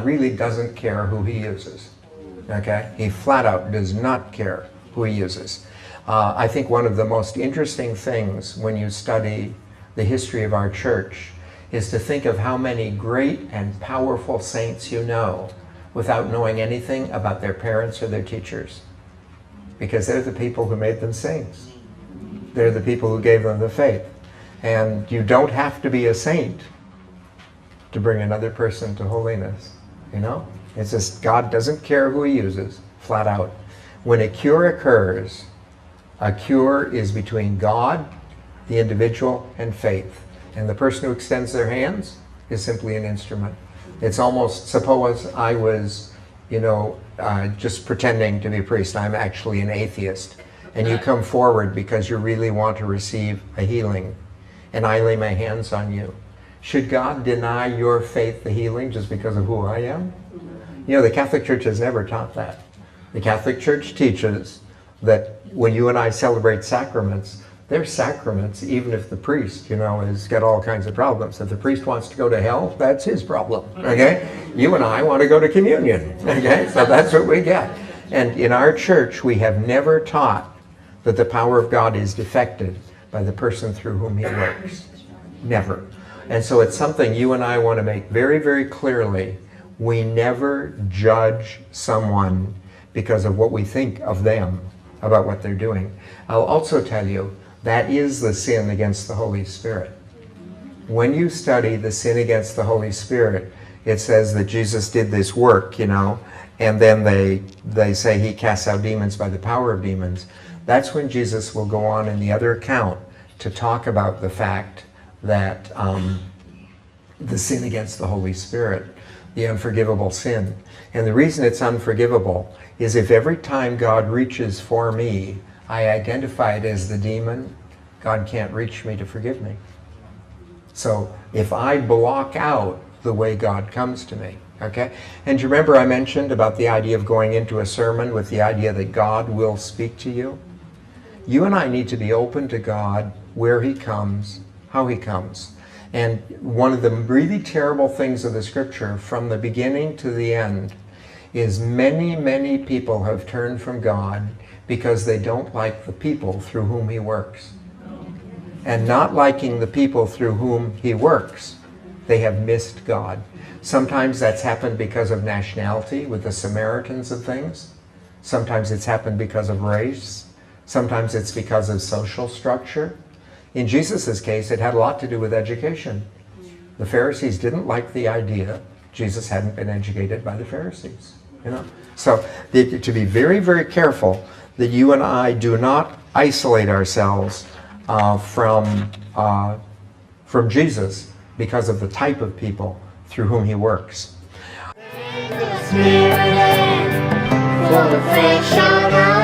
God really doesn't care who he uses. Okay? He flat out does not care who he uses. I think one of the most interesting things when you study the history of our church is to think of how many great and powerful saints you know without knowing anything about their parents or their teachers. Because they're the people who made them saints. They're the people who gave them the faith. And you don't have to be a saint to bring another person to holiness. You know? It's just God doesn't care who he uses, flat out. When a cure occurs, a cure is between God, the individual, and faith. And the person who extends their hands is simply an instrument. It's almost, suppose I was, just pretending to be a priest. I'm actually an atheist. And you come forward because you really want to receive a healing. And I lay my hands on you. Should God deny your faith the healing just because of who I am? The Catholic Church has never taught that. The Catholic Church teaches that when you and I celebrate sacraments, they're sacraments even if the priest, has got all kinds of problems. If the priest wants to go to hell, that's his problem, okay? You and I want to go to communion, okay? So that's what we get. And in our church, we have never taught that the power of God is defected by the person through whom he works. Never. And so it's something you and I want to make very, very clearly. We never judge someone because of what we think of them about what they're doing. I'll also tell you, that is the sin against the Holy Spirit. When you study the sin against the Holy Spirit, it says that Jesus did this work, and then they say he casts out demons by the power of demons. That's when Jesus will go on in the other account to talk about the fact that the sin against the Holy Spirit, the unforgivable sin. And the reason it's unforgivable is if every time God reaches for me, I identify it as the demon, God can't reach me to forgive me. So if I block out the way God comes to me, okay? And you remember I mentioned about the idea of going into a sermon with the idea that God will speak to you? You and I need to be open to God where he comes, how he comes. And one of the really terrible things of the scripture from the beginning to the end is many, many people have turned from God because they don't like the people through whom he works. And not liking the people through whom he works, they have missed God. Sometimes that's happened because of nationality, with the Samaritans of things. Sometimes it's happened because of race. Sometimes it's because of social structure. In Jesus' case, it had a lot to do with education. The Pharisees didn't like the idea Jesus hadn't been educated by the Pharisees. So to be very, very careful that you and I do not isolate ourselves from Jesus because of the type of people through whom he works. The Spirit, for the fresh